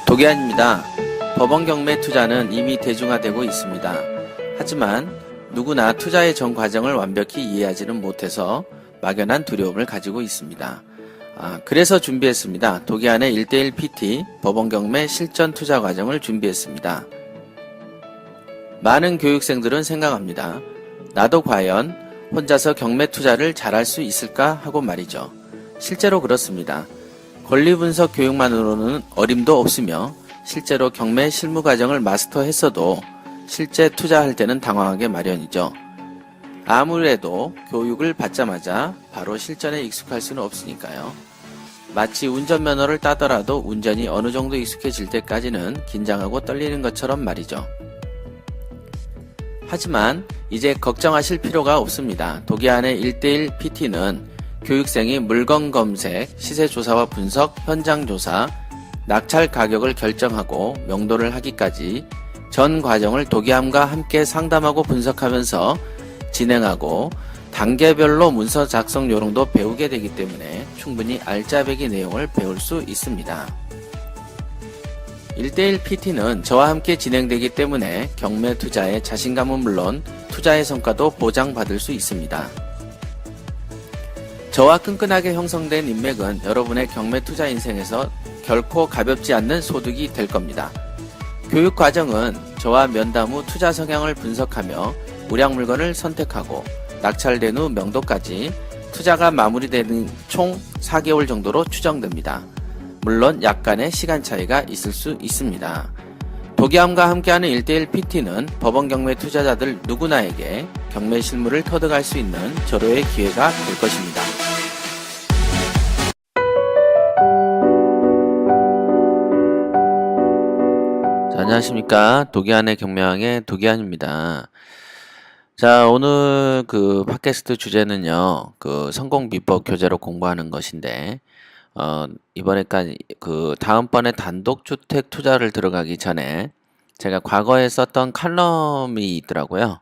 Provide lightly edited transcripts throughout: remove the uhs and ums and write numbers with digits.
도계안입니다. 법원 경매 투자는 이미 대중화되고 있습니다. 하지만 누구나 투자의 전 과정을 완벽히 이해하지는 못해서 막연한 두려움을 가지고 있습니다. 그래서 준비했습니다. 도계안의 1:1 PT 법원 경매 실전 투자 과정을 준비했습니다. 많은 교육생들은 생각합니다. 나도 과연 혼자서 경매 투자를 잘할 수 있을까 하고 말이죠. 실제로 그렇습니다. 권리분석 교육만으로는 어림도 없으며 실제로 경매 실무 과정을 마스터했어도 실제 투자할 때는 당황하게 마련이죠. 아무래도 교육을 받자마자 바로 실전에 익숙할 수는 없으니까요. 마치 운전면허를 따더라도 운전이 어느 정도 익숙해질 때까지는 긴장하고 떨리는 것처럼 말이죠. 하지만 이제 걱정하실 필요가 없습니다. 도계안의 1:1 PT는 교육생이 물건 검색, 시세 조사와 분석, 현장 조사, 낙찰 가격을 결정하고 명도를 하기까지 전 과정을 도계안과 함께 상담하고 분석하면서 진행하고 단계별로 문서 작성 요령도 배우게 되기 때문에 충분히 알짜배기 내용을 배울 수 있습니다. 1:1 PT는 저와 함께 진행되기 때문에 경매 투자의 자신감은 물론 투자의 성과도 보장받을 수 있습니다. 저와 끈끈하게 형성된 인맥은 여러분의 경매 투자 인생에서 결코 가볍지 않는 소득이 될 겁니다. 교육 과정은 저와 면담 후 투자 성향을 분석하며 우량 물건을 선택하고 낙찰된 후 명도까지 투자가 마무리되는 총 4개월 정도로 추정됩니다. 물론 약간의 시간 차이가 있을 수 있습니다. 도계안과 함께하는 1:1 PT는 법원 경매 투자자들 누구나에게 경매 실무를 터득할 수 있는 절호의 기회가 될 것입니다. 자, 안녕하십니까. 도계안의 경매왕의 도계안입니다. 자, 오늘 팟캐스트 주제는요, 성공 비법 교재로 공부하는 것인데, 이번에까지 다음번에 단독주택 투자를 들어가기 전에 제가 과거에 썼던 칼럼이 있더라고요.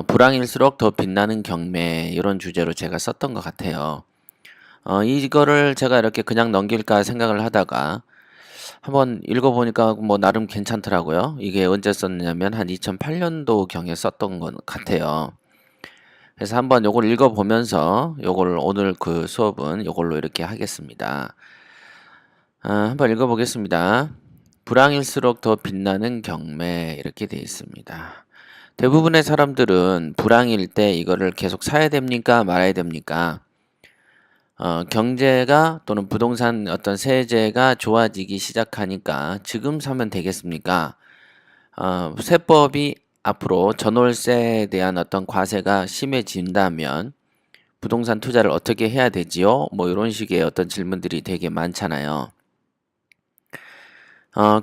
불황일수록 더 빛나는 경매, 이런 주제로 제가 썼던 것 같아요. 이거를 제가 이렇게 그냥 넘길까 생각을 하다가 한번 읽어보니까 나름 괜찮더라고요. 이게 언제 썼냐면 한 2008년도 경에 썼던 것 같아요. 그래서 한번 요걸 읽어보면서 요걸 오늘 수업은 요걸로 이렇게 하겠습니다. 한번 읽어보겠습니다. 불황일수록 더 빛나는 경매, 이렇게 되어 있습니다. 대부분의 사람들은 불황일 때 이거를 계속 사야 됩니까 말아야 됩니까? 경제가 또는 부동산 어떤 세제가 좋아지기 시작하니까 지금 사면 되겠습니까? 세법이 앞으로 전월세에 대한 어떤 과세가 심해진다면 부동산 투자를 어떻게 해야 되지요? 이런 식의 어떤 질문들이 되게 많잖아요.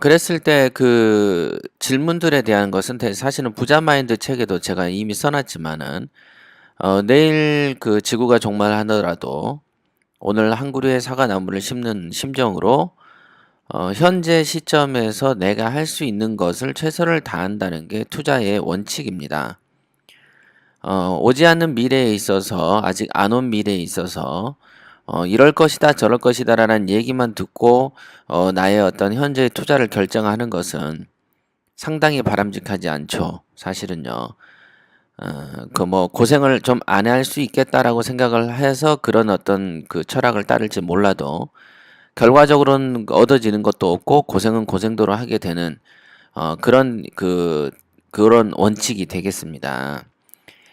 그랬을 때 질문들에 대한 것은 사실은 부자마인드 책에도 제가 이미 써놨지만은, 내일 지구가 종말하더라도 오늘 한 그루의 사과나무를 심는 심정으로 현재 시점에서 내가 할 수 있는 것을 최선을 다한다는 게 투자의 원칙입니다. 오지 않는 미래에 있어서, 아직 안 온 미래에 있어서 이럴 것이다 저럴 것이다 라는 얘기만 듣고 나의 어떤 현재의 투자를 결정하는 것은 상당히 바람직하지 않죠. 사실은요. 고생을 좀 안 할 수 있겠다라고 생각을 해서 그런 어떤 철학을 따를지 몰라도 결과적으로는 얻어지는 것도 없고 고생은 고생대로 하게 되는 그런 원칙이 되겠습니다.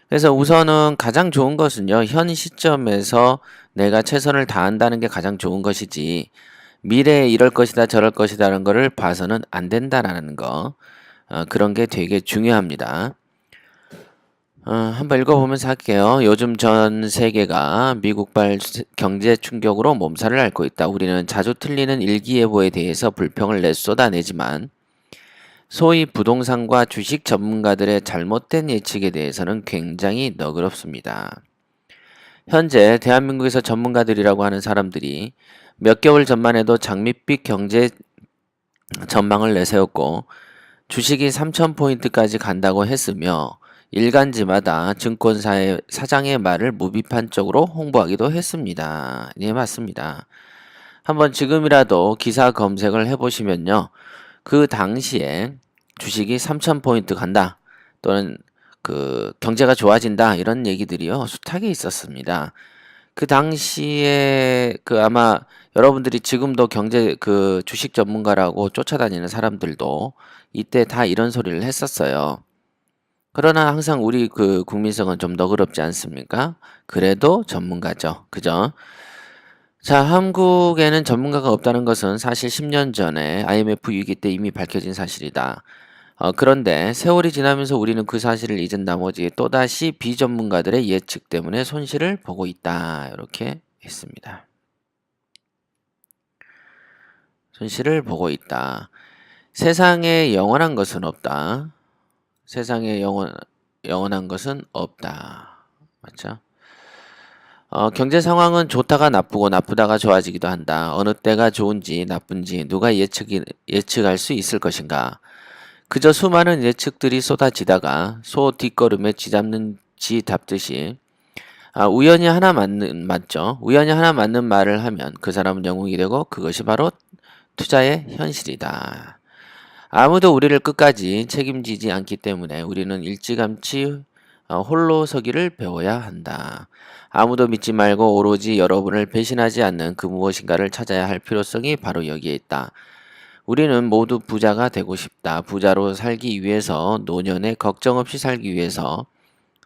그래서 우선은 가장 좋은 것은요, 현 시점에서 내가 최선을 다한다는 게 가장 좋은 것이지 미래에 이럴 것이다 저럴 것이다라는 거를 봐서는 안 된다라는 거, 그런 게 되게 중요합니다. 한번 읽어보면서 할게요. 요즘 전 세계가 미국발 경제 충격으로 몸살을 앓고 있다. 우리는 자주 틀리는 일기예보에 대해서 불평을 쏟아내지만 소위 부동산과 주식 전문가들의 잘못된 예측에 대해서는 굉장히 너그럽습니다. 현재 대한민국에서 전문가들이라고 하는 사람들이 몇 개월 전만 해도 장밋빛 경제 전망을 내세웠고 주식이 3,000포인트까지 간다고 했으며 일간지마다 증권사의 사장의 말을 무비판적으로 홍보하기도 했습니다. 네, 맞습니다. 한번 지금이라도 기사 검색을 해보시면요. 그 당시에 주식이 3,000포인트 간다. 또는 그 경제가 좋아진다. 이런 얘기들이요. 숱하게 있었습니다. 그 당시에 그 아마 여러분들이 지금도 경제 그 주식 전문가라고 쫓아다니는 사람들도 이때 다 이런 소리를 했었어요. 그러나 항상 우리 그 국민성은 좀 너그럽지 않습니까? 그래도 전문가죠. 그죠? 자, 한국에는 전문가가 없다는 것은 사실 10년 전에 IMF 위기 때 이미 밝혀진 사실이다. 그런데 세월이 지나면서 우리는 그 사실을 잊은 나머지 또다시 비전문가들의 예측 때문에 손실을 보고 있다. 이렇게 했습니다. 손실을 보고 있다. 세상에 영원한 것은 없다. 세상에 영원한 것은 없다. 맞죠? 경제 상황은 좋다가 나쁘고 나쁘다가 좋아지기도 한다. 어느 때가 좋은지 나쁜지 누가 예측할 수 있을 것인가? 그저 수많은 예측들이 쏟아지다가 소 뒷걸음에 쥐잡는 쥐 잡듯이 우연히 하나 맞죠? 우연히 하나 맞는 말을 하면 그 사람은 영웅이 되고 그것이 바로 투자의 현실이다. 아무도 우리를 끝까지 책임지지 않기 때문에 우리는 일찌감치 홀로 서기를 배워야 한다. 아무도 믿지 말고 오로지 여러분을 배신하지 않는 그 무엇인가를 찾아야 할 필요성이 바로 여기에 있다. 우리는 모두 부자가 되고 싶다. 부자로 살기 위해서, 노년에 걱정 없이 살기 위해서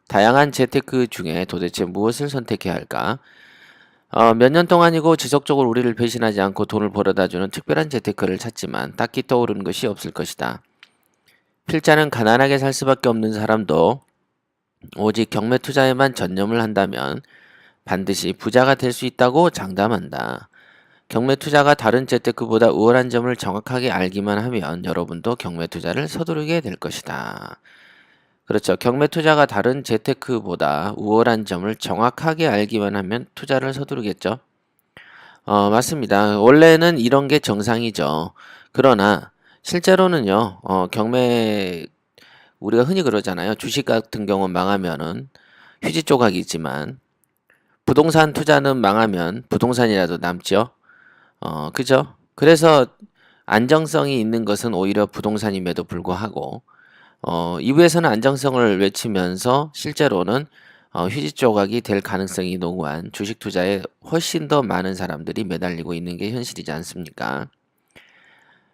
다양한 재테크 중에 도대체 무엇을 선택해야 할까? 몇 년 동안이고 지속적으로 우리를 배신하지 않고 돈을 벌어다주는 특별한 재테크를 찾지만 딱히 떠오르는 것이 없을 것이다. 필자는 가난하게 살 수밖에 없는 사람도 오직 경매 투자에만 전념을 한다면 반드시 부자가 될 수 있다고 장담한다. 경매 투자가 다른 재테크보다 우월한 점을 정확하게 알기만 하면 여러분도 경매 투자를 서두르게 될 것이다. 그렇죠. 경매 투자가 다른 재테크보다 우월한 점을 정확하게 알기만 하면 투자를 서두르겠죠. 맞습니다. 원래는 이런 게 정상이죠. 그러나 실제로는요, 경매 우리가 흔히 그러잖아요. 주식 같은 경우 망하면은 휴지 조각이 있지만 부동산 투자는 망하면 부동산이라도 남죠. 그죠? 그래서 안정성이 있는 것은 오히려 부동산임에도 불구하고 2부에서는 안정성을 외치면서 실제로는 휴지 조각이 될 가능성이 농후한 주식 투자에 훨씬 더 많은 사람들이 매달리고 있는 게 현실이지 않습니까?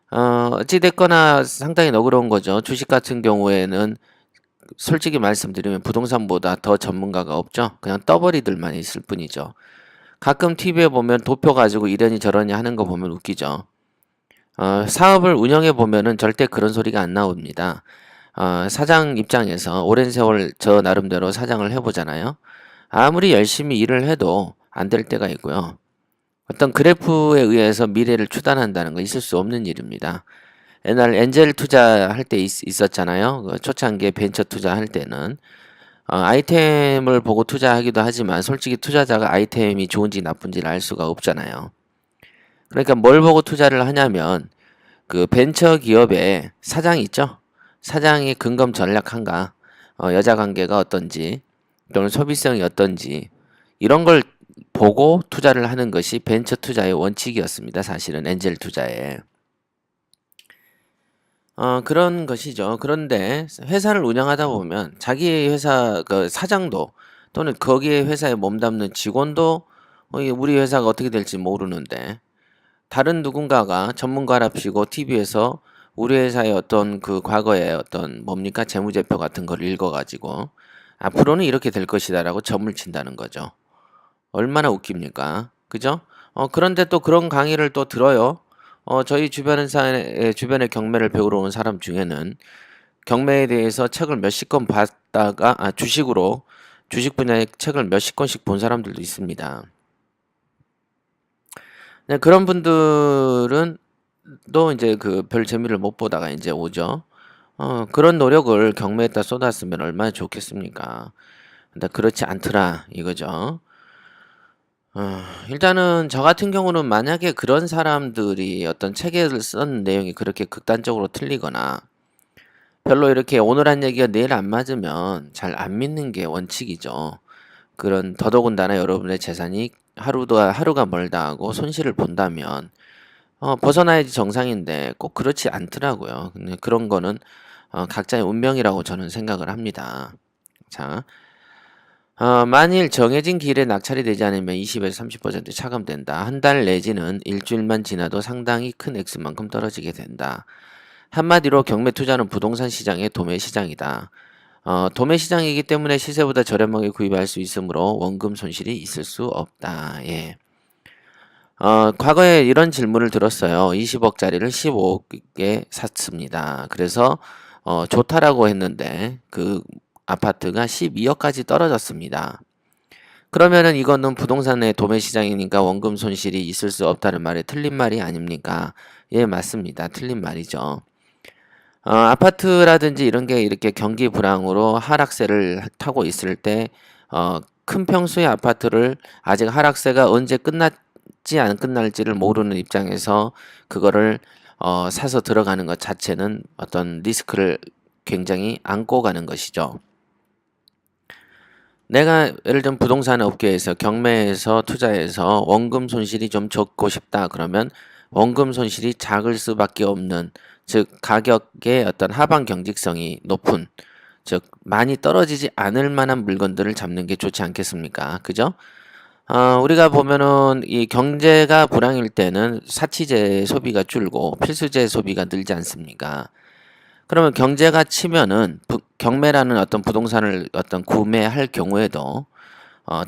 어찌됐거나 상당히 너그러운 거죠. 주식 같은 경우에는 솔직히 말씀드리면 부동산보다 더 전문가가 없죠. 그냥 떠벌이들만 있을 뿐이죠. 가끔 TV에 보면 도표 가지고 이러니 저러니 하는 거 보면 웃기죠. 사업을 운영해 보면은 절대 그런 소리가 안 나옵니다. 사장 입장에서 오랜 세월 저 나름대로 사장을 해보잖아요. 아무리 열심히 일을 해도 안 될 때가 있고요. 어떤 그래프에 의해서 미래를 추단한다는 건 있을 수 없는 일입니다. 옛날 엔젤 투자할 때 있었잖아요. 그 초창기에 벤처 투자할 때는 아이템을 보고 투자하기도 하지만 솔직히 투자자가 아이템이 좋은지 나쁜지를 알 수가 없잖아요. 그러니까 뭘 보고 투자를 하냐면 그 벤처 기업의 사장이 있죠. 사장이 근검 전략한가, 여자 관계가 어떤지, 또는 소비성이 어떤지 이런 걸 보고 투자를 하는 것이 벤처 투자의 원칙이었습니다. 사실은 엔젤 투자에. 그런 것이죠. 그런데 회사를 운영하다 보면 자기의 회사 그 사장도 또는 거기에 회사에 몸담는 직원도 이게 우리 회사가 어떻게 될지 모르는데 다른 누군가가 전문가랍시고 TV에서 우리 회사의 어떤 그 과거의 어떤 뭡니까 재무제표 같은 걸 읽어가지고 앞으로는 이렇게 될 것이다라고 점을 친다는 거죠. 얼마나 웃깁니까? 그죠? 그런데 또 그런 강의를 또 들어요. 저희 주변에 경매를 배우러 온 사람 중에는 경매에 대해서 책을 몇십 권 봤다가, 주식 분야의 책을 몇십 권씩 본 사람들도 있습니다. 네, 그런 분들은 또 이제 그 별 재미를 못 보다가 이제 오죠. 그런 노력을 경매에다 쏟았으면 얼마나 좋겠습니까? 근데 그렇지 않더라 이거죠. 일단은 저 같은 경우는 만약에 그런 사람들이 어떤 책에 쓴 내용이 그렇게 극단적으로 틀리거나 별로 이렇게 오늘 한 얘기가 내일 안 맞으면 잘 안 믿는 게 원칙이죠. 그런 더더군다나 여러분의 재산이 하루가 멀다 하고 손실을 본다면 벗어나야지 정상인데 꼭 그렇지 않더라고요. 근데 그런 거는 각자의 운명이라고 저는 생각을 합니다. 자, 만일 정해진 기일에 낙찰이 되지 않으면 20에서 30% 차감된다. 한 달 내지는 일주일만 지나도 상당히 큰 액수만큼 떨어지게 된다. 한마디로 경매 투자는 부동산 시장의 도매 시장이다. 도매 시장이기 때문에 시세보다 저렴하게 구입할 수 있으므로 원금 손실이 있을 수 없다. 예. 과거에 이런 질문을 들었어요. 20억짜리를 15억에 샀습니다. 그래서 좋다라고 했는데 그 아파트가 12억까지 떨어졌습니다. 그러면은 이거는 부동산의 도매 시장이니까 원금 손실이 있을 수 없다는 말이 틀린 말이 아닙니까? 예, 맞습니다. 틀린 말이죠. 아파트라든지 이런 게 이렇게 경기 불황으로 하락세를 타고 있을 때, 큰 평수의 아파트를 아직 하락세가 언제 끝났지 안 끝날지를 모르는 입장에서 그거를 사서 들어가는 것 자체는 어떤 리스크를 굉장히 안고 가는 것이죠. 내가 예를 들면 부동산 업계에서 경매에서 투자해서 원금 손실이 좀 적고 싶다 그러면 원금 손실이 작을 수밖에 없는, 즉 가격의 어떤 하방 경직성이 높은, 즉 많이 떨어지지 않을 만한 물건들을 잡는 게 좋지 않겠습니까? 그죠? 우리가 보면은 이 경제가 불황일 때는 사치제 소비가 줄고 필수제 소비가 늘지 않습니까? 그러면 경제가 치면은 경매라는 어떤 부동산을 어떤 구매할 경우에도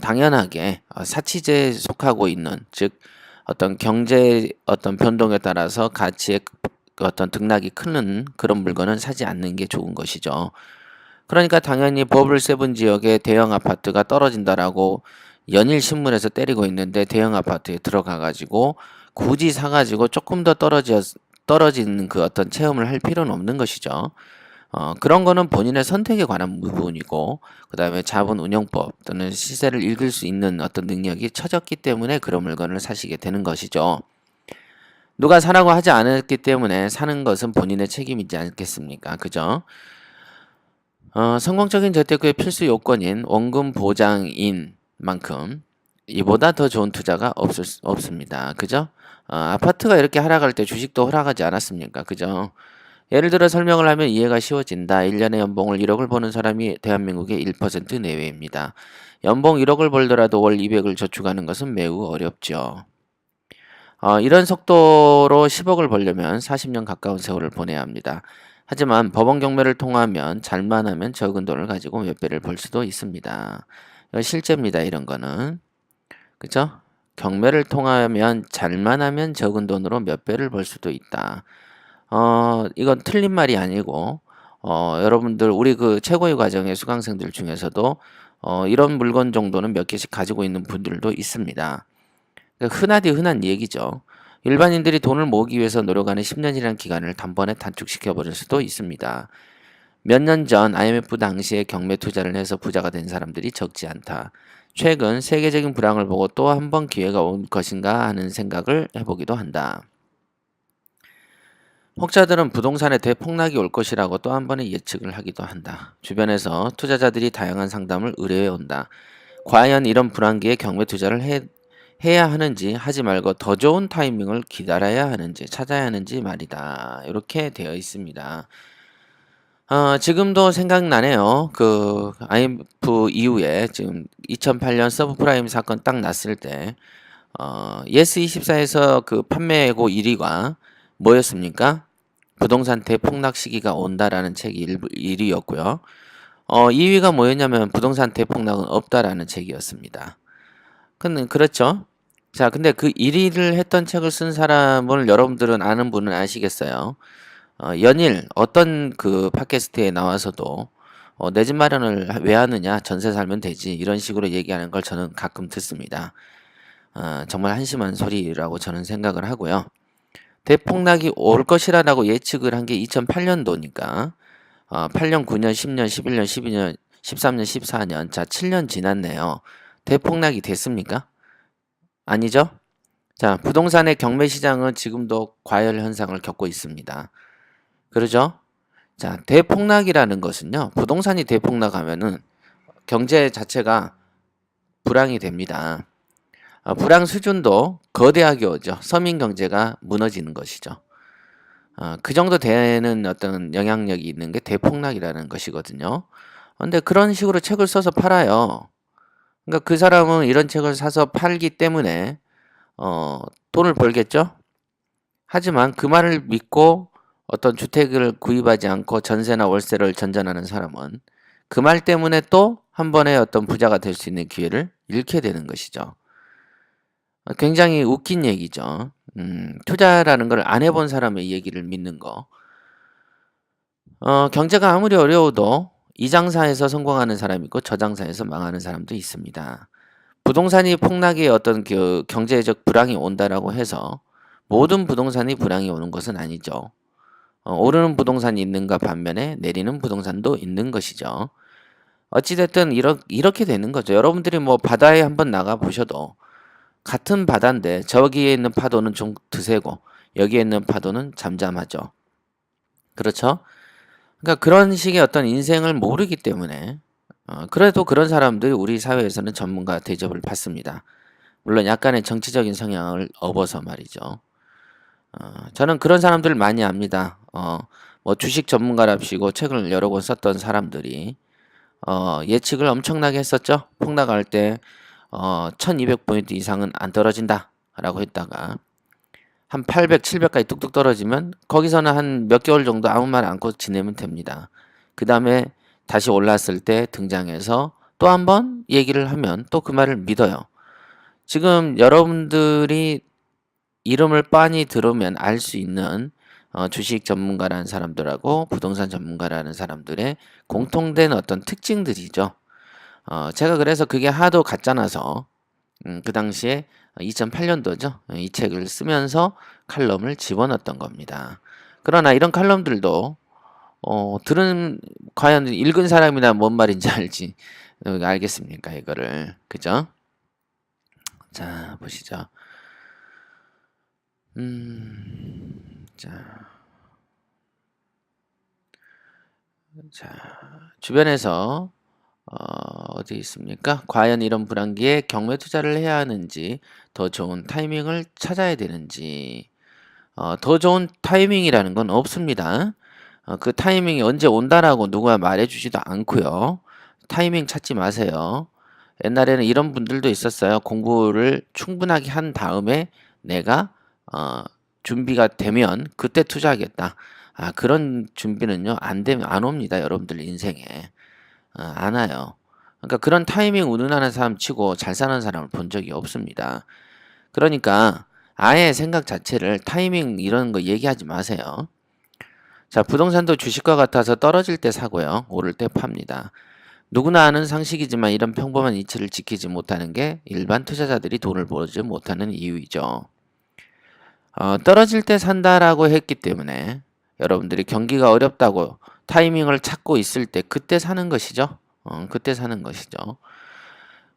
당연하게 사치제에 속하고 있는, 즉 어떤 경제 어떤 변동에 따라서 가치의 어떤 등락이 크는 그런 물건은 사지 않는 게 좋은 것이죠. 그러니까 당연히 버블 세븐 지역에 대형 아파트가 떨어진다라고 연일 신문에서 때리고 있는데 대형 아파트에 들어가 가지고 굳이 사 가지고 조금 더 떨어지는 그 어떤 체험을 할 필요는 없는 것이죠. 그런 거는 본인의 선택에 관한 부분이고, 그 다음에 자본 운용법 또는 시세를 읽을 수 있는 어떤 능력이 처졌기 때문에 그런 물건을 사시게 되는 것이죠. 누가 사라고 하지 않았기 때문에 사는 것은 본인의 책임이지 않겠습니까? 그죠? 성공적인 재테크의 필수 요건인 원금 보장인 만큼 이보다 더 좋은 투자가 없습니다. 그죠? 아파트가 이렇게 하락할 때 주식도 하락하지 않았습니까? 그죠? 예를 들어 설명을 하면 이해가 쉬워진다. 1년에 연봉을 1억을 버는 사람이 대한민국의 1% 내외입니다. 연봉 1억을 벌더라도 월 200을 저축하는 것은 매우 어렵죠. 이런 속도로 10억을 벌려면 40년 가까운 세월을 보내야 합니다. 하지만 법원 경매를 통하면 잘만 하면 적은 돈을 가지고 몇 배를 벌 수도 있습니다. 실제입니다. 이런 거는. 그죠? 경매를 통하면 잘만 하면 적은 돈으로 몇 배를 벌 수도 있다. 이건 틀린 말이 아니고, 여러분들, 우리 그 최고위 과정의 수강생들 중에서도, 이런 물건 정도는 몇 개씩 가지고 있는 분들도 있습니다. 그러니까 흔하디 흔한 얘기죠. 일반인들이 돈을 모으기 위해서 노력하는 10년이라는 기간을 단번에 단축시켜 버릴 수도 있습니다. 몇 년 전 IMF 당시에 경매 투자를 해서 부자가 된 사람들이 적지 않다. 최근 세계적인 불황을 보고 또 한 번 기회가 올 것인가 하는 생각을 해보기도 한다. 혹자들은 부동산의 대폭락이 올 것이라고 또 한 번의 예측을 하기도 한다. 주변에서 투자자들이 다양한 상담을 의뢰해 온다. 과연 이런 불황기에 경매 투자를 해야 하는지, 하지 말고 더 좋은 타이밍을 기다려야 하는지 찾아야 하는지 말이다. 이렇게 되어 있습니다. 지금도 생각나네요. 그 IMF 이후에 지금 2008년 서브프라임 사건 딱 났을 때 예스24에서 그 판매고 1위가 뭐였습니까? 부동산 대폭락 시기가 온다라는 책이 1위였고요. 2위가 뭐였냐면 부동산 대폭락은 없다라는 책이었습니다. 근데 그렇죠? 자, 근데 그 1위를 했던 책을 쓴 사람을 여러분들은 아는 분은 아시겠어요? 연일 어떤 그 팟캐스트에 나와서도 내 집 마련을 왜 하느냐, 전세 살면 되지, 이런 식으로 얘기하는 걸 저는 가끔 듣습니다. 정말 한심한 소리라고 저는 생각을 하고요. 대폭락이 올 것이라고 예측을 한 게 2008년도니까 8년, 9년, 10년, 11년, 12년, 13년, 14년, 자 7년 지났네요. 대폭락이 됐습니까? 아니죠? 자, 부동산의 경매 시장은 지금도 과열 현상을 겪고 있습니다. 그러죠? 자, 대폭락이라는 것은요, 부동산이 대폭락하면은 경제 자체가 불황이 됩니다. 불황 수준도 거대하게 오죠. 서민 경제가 무너지는 것이죠. 그 정도 되는 어떤 영향력이 있는 게 대폭락이라는 것이거든요. 근데 그런 식으로 책을 써서 팔아요. 그러니까 그 사람은 이런 책을 사서 팔기 때문에 돈을 벌겠죠. 하지만 그 말을 믿고 어떤 주택을 구입하지 않고 전세나 월세를 전전하는 사람은 그 말 때문에 또 한 번의 어떤 부자가 될 수 있는 기회를 잃게 되는 것이죠. 굉장히 웃긴 얘기죠. 투자라는 걸 안 해본 사람의 얘기를 믿는 거. 경제가 아무리 어려워도 이 장사에서 성공하는 사람이 있고 저 장사에서 망하는 사람도 있습니다. 부동산이 폭락의 어떤 그 경제적 불황이 온다라고 해서 모든 부동산이 불황이 오는 것은 아니죠. 오르는 부동산이 있는가 반면에 내리는 부동산도 있는 것이죠. 어찌됐든 이렇게 되는 거죠. 여러분들이 뭐 바다에 한번 나가 보셔도 같은 바다인데 저기에 있는 파도는 좀 드세고 여기에 있는 파도는 잠잠하죠. 그렇죠? 그러니까 그런 식의 어떤 인생을 모르기 때문에 그래도 그런 사람들이 우리 사회에서는 전문가 대접을 받습니다. 물론 약간의 정치적인 성향을 업어서 말이죠. 저는 그런 사람들 많이 압니다. 뭐 주식 전문가랍시고 책을 여러 권 썼던 사람들이 예측을 엄청나게 했었죠. 폭락할 때 1200포인트 이상은 안 떨어진다 라고 했다가 한 800, 700까지 뚝뚝 떨어지면 거기서는 한 몇 개월 정도 아무 말 않고 지내면 됩니다. 그 다음에 다시 올랐을 때 등장해서 또 한 번 얘기를 하면 또 그 말을 믿어요. 지금 여러분들이 이름을 빤히 들으면 알 수 있는 주식 전문가라는 사람들하고 부동산 전문가라는 사람들의 공통된 어떤 특징들이죠. 제가 그래서 그게 하도 가짜나서 그 당시에 2008년도죠. 이 책을 쓰면서 칼럼을 집어넣었던 겁니다. 그러나 이런 칼럼들도 들은 과연 읽은 사람이나 뭔 말인지 알겠습니까? 이거를 그죠? 자 보시죠. 자, 주변에서 어디 있습니까? 과연 이런 불황기에 경매 투자를 해야 하는지, 더 좋은 타이밍을 찾아야 되는지, 더 좋은 타이밍이라는 건 없습니다. 그 타이밍이 언제 온다라고 누가 말해주지도 않고요. 타이밍 찾지 마세요. 옛날에는 이런 분들도 있었어요. 공부를 충분하게 한 다음에 내가 준비가 되면 그때 투자하겠다. 그런 준비는요, 안 되면 안 옵니다. 여러분들 인생에. 안 와요. 그러니까 그런 타이밍 운운하는 사람 치고 잘 사는 사람을 본 적이 없습니다. 그러니까 아예 생각 자체를 타이밍 이런 거 얘기하지 마세요. 자, 부동산도 주식과 같아서 떨어질 때 사고요. 오를 때 팝니다. 누구나 아는 상식이지만 이런 평범한 이치를 지키지 못하는 게 일반 투자자들이 돈을 벌지 못하는 이유이죠. 떨어질 때 산다라고 했기 때문에 여러분들이 경기가 어렵다고 타이밍을 찾고 있을 때 그때 사는 것이죠. 그때 사는 것이죠.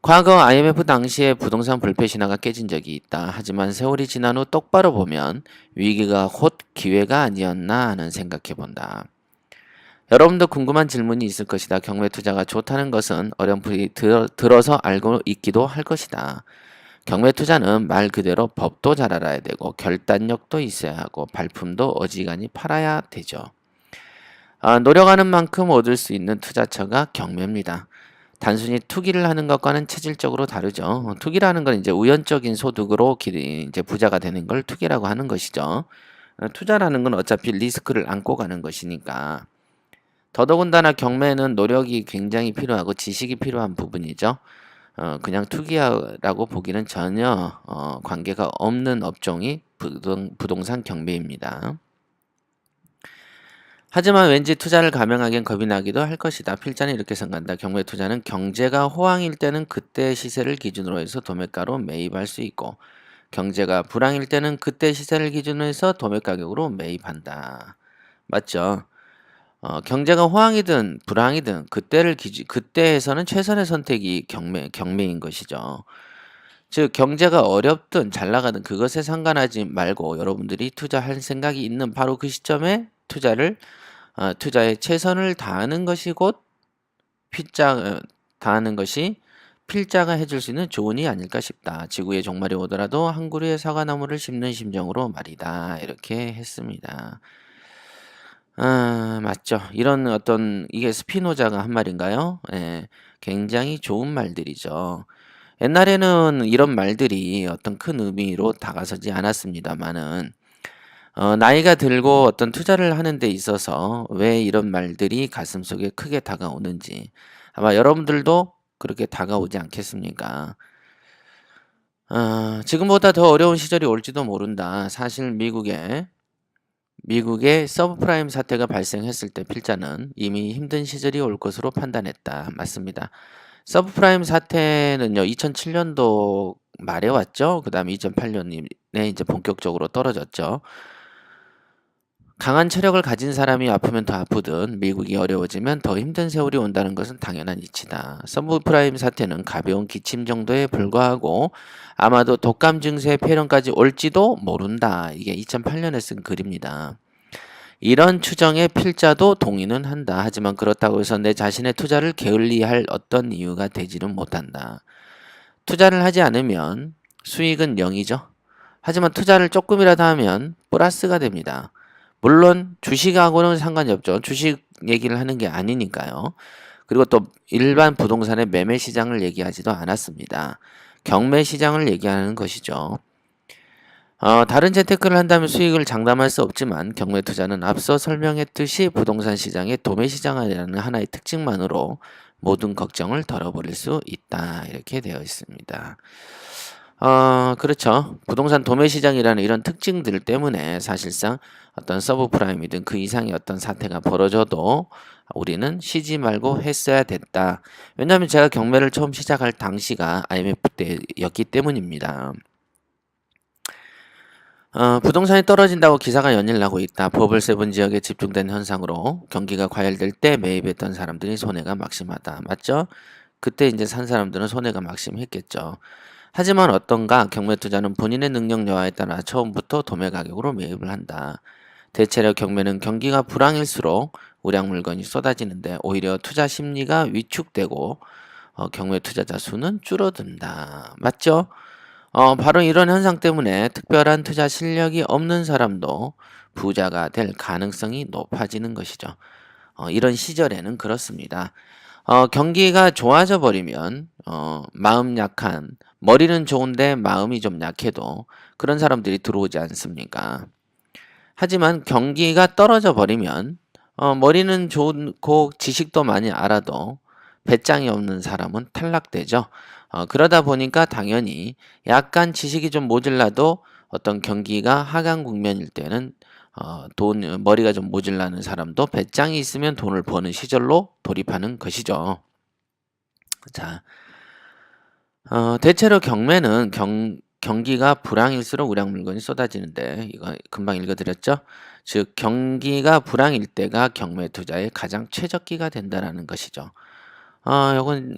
과거 IMF 당시에 부동산 불패 신화가 깨진 적이 있다. 하지만 세월이 지난 후 똑바로 보면 위기가 곧 기회가 아니었나 하는 생각해 본다. 여러분도 궁금한 질문이 있을 것이다. 경매 투자가 좋다는 것은 어렴풋이 들어서 알고 있기도 할 것이다. 경매 투자는 말 그대로 법도 잘 알아야 되고 결단력도 있어야 하고 발품도 어지간히 팔아야 되죠. 노력하는 만큼 얻을 수 있는 투자처가 경매입니다. 단순히 투기를 하는 것과는 체질적으로 다르죠. 투기라는 건 이제 우연적인 소득으로 이제 부자가 되는 걸 투기라고 하는 것이죠. 투자라는 건 어차피 리스크를 안고 가는 것이니까. 더더군다나 경매는 노력이 굉장히 필요하고 지식이 필요한 부분이죠. 그냥 투기라고 보기는 전혀 관계가 없는 업종이 부동산 경매입니다. 하지만 왠지 투자를 감행하기엔 겁이 나기도 할 것이다. 필자는 이렇게 생각한다. 경매 투자는 경제가 호황일 때는 그때 시세를 기준으로 해서 도매가로 매입할 수 있고 경제가 불황일 때는 그때 시세를 기준으로 해서 도매 가격으로 매입한다. 맞죠? 경제가 호황이든 불황이든 그때에서는 최선의 선택이 경매인 것이죠. 즉 경제가 어렵든 잘 나가든 그것에 상관하지 말고 여러분들이 투자할 생각이 있는 바로 그 시점에 투자에 최선을 다하는 것이 곧 다하는 것이 필자가 해줄 수 있는 조언이 아닐까 싶다. 지구의 종말이 오더라도 한 그루의 사과나무를 심는 심정으로 말이다. 이렇게 했습니다. 맞죠. 이런 어떤 이게 스피노자가 한 말인가요? 예, 굉장히 좋은 말들이죠. 옛날에는 이런 말들이 어떤 큰 의미로 다가서지 않았습니다만은 나이가 들고 어떤 투자를 하는 데 있어서 왜 이런 말들이 가슴속에 크게 다가오는지 아마 여러분들도 그렇게 다가오지 않겠습니까? 지금보다 더 어려운 시절이 올지도 모른다. 사실 미국의 서브프라임 사태가 발생했을 때 필자는 이미 힘든 시절이 올 것으로 판단했다. 맞습니다. 서브프라임 사태는요, 2007년도 말에 왔죠. 그 다음에 2008년에 이제 본격적으로 떨어졌죠. 강한 체력을 가진 사람이 아프면 더 아프든 미국이 어려워지면 더 힘든 세월이 온다는 것은 당연한 이치다. 서브프라임 사태는 가벼운 기침 정도에 불과하고 아마도 독감 증세의 폐렴까지 올지도 모른다. 이게 2008년에 쓴 글입니다. 이런 추정에 필자도 동의는 한다. 하지만 그렇다고 해서 내 자신의 투자를 게을리할 어떤 이유가 되지는 못한다. 투자를 하지 않으면 수익은 0이죠. 하지만 투자를 조금이라도 하면 플러스가 됩니다. 물론 주식하고는 상관이 없죠. 주식 얘기를 하는 게 아니니까요. 그리고 또 일반 부동산의 매매 시장을 얘기하지도 않았습니다. 경매 시장을 얘기하는 것이죠. 다른 재테크를 한다면 수익을 장담할 수 없지만 경매 투자는 앞서 설명했듯이 부동산 시장의 도매 시장이라는 하나의 특징만으로 모든 걱정을 덜어버릴 수 있다. 이렇게 되어 있습니다. 그렇죠. 부동산 도매 시장이라는 이런 특징들 때문에 사실상 어떤 서브프라임이든 그 이상의 어떤 사태가 벌어져도 우리는 쉬지 말고 했어야 됐다. 왜냐하면 제가 경매를 처음 시작할 당시가 IMF 때였기 때문입니다. 부동산이 떨어진다고 기사가 연일나고 있다. 버블7 지역에 집중된 현상으로 경기가 과열될 때 매입했던 사람들이 손해가 막심하다. 맞죠? 그때 이제 산 사람들은 손해가 막심했겠죠. 하지만 어떤가 경매 투자는 본인의 능력 여하에 따라 처음부터 도매 가격으로 매입을 한다. 대체로 경매는 경기가 불황일수록 우량 물건이 쏟아지는데 오히려 투자 심리가 위축되고 경매 투자자 수는 줄어든다. 맞죠? 바로 이런 현상 때문에 특별한 투자 실력이 없는 사람도 부자가 될 가능성이 높아지는 것이죠. 이런 시절에는 그렇습니다. 경기가 좋아져 버리면 마음 약한 머리는 좋은데 마음이 좀 약해도 그런 사람들이 들어오지 않습니까? 하지만 경기가 떨어져 버리면 머리는 좋고 지식도 많이 알아도 배짱이 없는 사람은 탈락되죠. 그러다 보니까 당연히 약간 지식이 좀 모질라도 어떤 경기가 하강 국면일 때는 머리가 좀 모질라는 사람도 배짱이 있으면 돈을 버는 시절로 돌입하는 것이죠. 자, 대체로 경매는 경기가 불황일수록 우량 물건이 쏟아지는데 이거 금방 읽어드렸죠? 즉 경기가 불황일 때가 경매 투자의 가장 최적기가 된다라는 것이죠.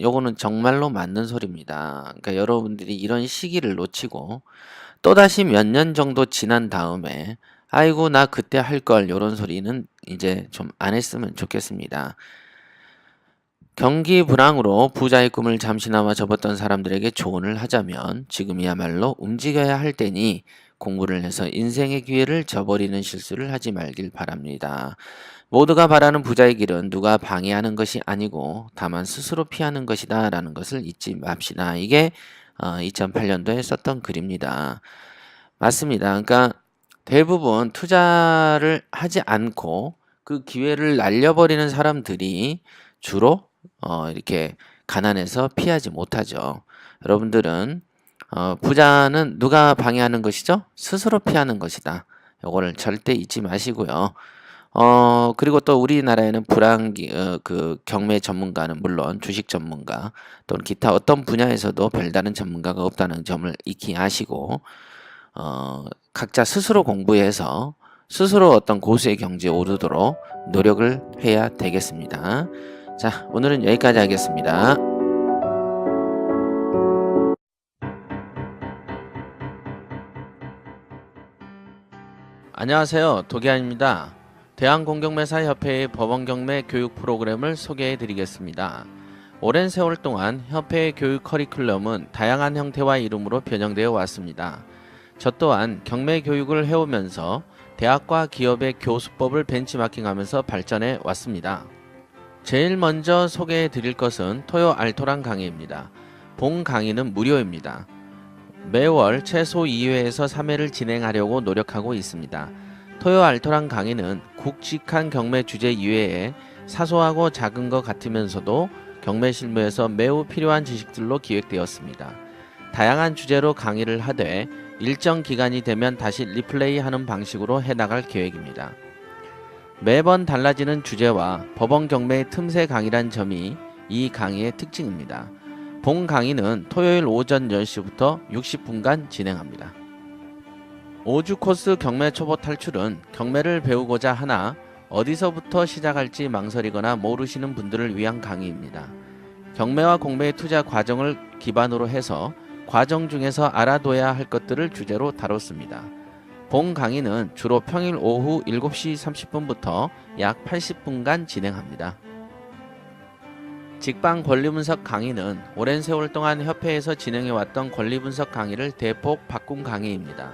요거는 정말로 맞는 소리입니다. 그러니까 여러분들이 이런 시기를 놓치고 또다시 몇 년 정도 지난 다음에 아이고 나 그때 할 걸 요런 소리는 이제 좀 안 했으면 좋겠습니다. 경기 불황으로 부자의 꿈을 잠시나마 접었던 사람들에게 조언을 하자면 지금이야말로 움직여야 할 때니 공부를 해서 인생의 기회를 저버리는 실수를 하지 말길 바랍니다. 모두가 바라는 부자의 길은 누가 방해하는 것이 아니고 다만 스스로 피하는 것이다 라는 것을 잊지 맙시다. 이게 2008년도에 썼던 글입니다. 맞습니다. 그러니까 대부분 투자를 하지 않고 그 기회를 날려버리는 사람들이 주로 이렇게 가난해서 피하지 못하죠. 여러분들은 부자는 누가 방해하는 것이죠? 스스로 피하는 것이다. 요거를 절대 잊지 마시고요. 그리고 또 우리나라에는 그 경매 전문가는 물론 주식 전문가 또는 기타 어떤 분야에서도 별다른 전문가가 없다는 점을 익히 아시고 각자 스스로 공부해서 스스로 어떤 고수의 경지에 오르도록 노력을 해야 되겠습니다. 자, 오늘은 여기까지 하겠습니다. 안녕하세요. 도기환입니다. 대한공경매사협회의 법원경매 교육 프로그램을 소개해 드리겠습니다. 오랜 세월 동안 협회의 교육 커리큘럼은 다양한 형태와 이름으로 변형되어 왔습니다. 저 또한 경매 교육을 해오면서 대학과 기업의 교수법을 벤치마킹하면서 발전해 왔습니다. 제일 먼저 소개해 드릴 것은 토요 알토란 강의입니다. 본 강의는 무료입니다. 매월 최소 2회에서 3회를 진행하려고 노력하고 있습니다. 토요 알토란 강의는 굵직한 경매 주제 이외에 사소하고 작은 것 같으면서도 경매 실무에서 매우 필요한 지식들로 기획되었습니다. 다양한 주제로 강의를 하되 일정 기간이 되면 다시 리플레이하는 방식으로 해나갈 계획입니다. 매번 달라지는 주제와 법원 경매의 틈새 강의란 점이 이 강의의 특징입니다. 본 강의는 토요일 오전 10시부터 60분간 진행합니다. 5주 코스 경매 초보 탈출은 경매를 배우고자 하나 어디서부터 시작할지 망설이거나 모르시는 분들을 위한 강의입니다. 경매와 공매의 투자 과정을 기반으로 해서 과정 중에서 알아둬야 할 것들을 주제로 다뤘습니다. 본 강의는 주로 평일 오후 7시 30분부터 약 80분간 진행합니다. 직방 권리분석 강의는 오랜 세월 동안 협회에서 진행해왔던 권리분석 강의를 대폭 바꾼 강의입니다.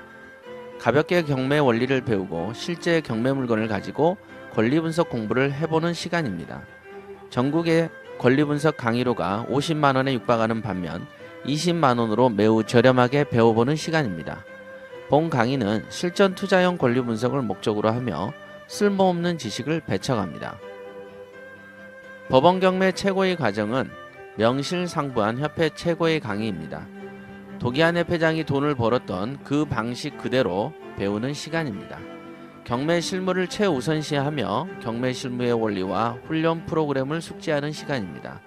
가볍게 경매 원리를 배우고 실제 경매 물건을 가지고 권리분석 공부를 해보는 시간입니다. 전국의 권리분석 강의료가 50만원에 육박하는 반면 20만원으로 매우 저렴하게 배워보는 시간입니다. 본 강의는 실전 투자형 권리분석을 목적으로 하며 쓸모없는 지식을 배척합니다. 법원 경매 최고의 과정은 명실상부한 협회 최고의 강의입니다. 도기한 회장이 돈을 벌었던 그 방식 그대로 배우는 시간입니다. 경매 실무를 최우선시하며 경매 실무의 원리와 훈련 프로그램을 숙지하는 시간입니다.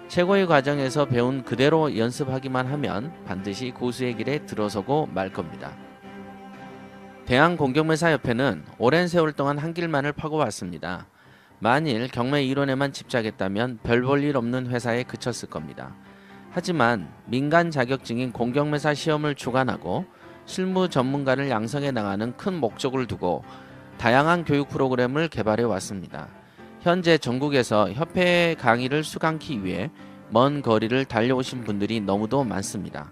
최고의 과정에서 배운 그대로 연습하기만 하면 반드시 고수의 길에 들어서고 말 겁니다. 대한공경매사협회는 오랜 세월 동안 한 길만을 파고 왔습니다. 만일 경매 이론에만 집착했다면 별 볼 일 없는 회사에 그쳤을 겁니다. 하지만 민간 자격증인 공경매사 시험을 주관하고 실무 전문가를 양성해 나가는 큰 목적을 두고 다양한 교육 프로그램을 개발해 왔습니다. 현재 전국에서 협회 강의를 수강하기 위해 먼 거리를 달려오신 분들이 너무도 많습니다.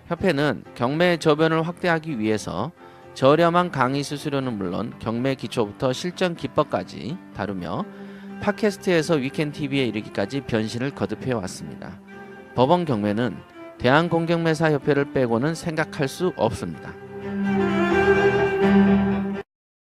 협회는 경매 저변을 확대하기 위해서 저렴한 강의 수수료는 물론 경매 기초부터 실전 기법까지 다루며 팟캐스트에서 위켄TV에 이르기까지 변신을 거듭해 왔습니다. 법원 경매는 대한공경매사협회를 빼고는 생각할 수 없습니다.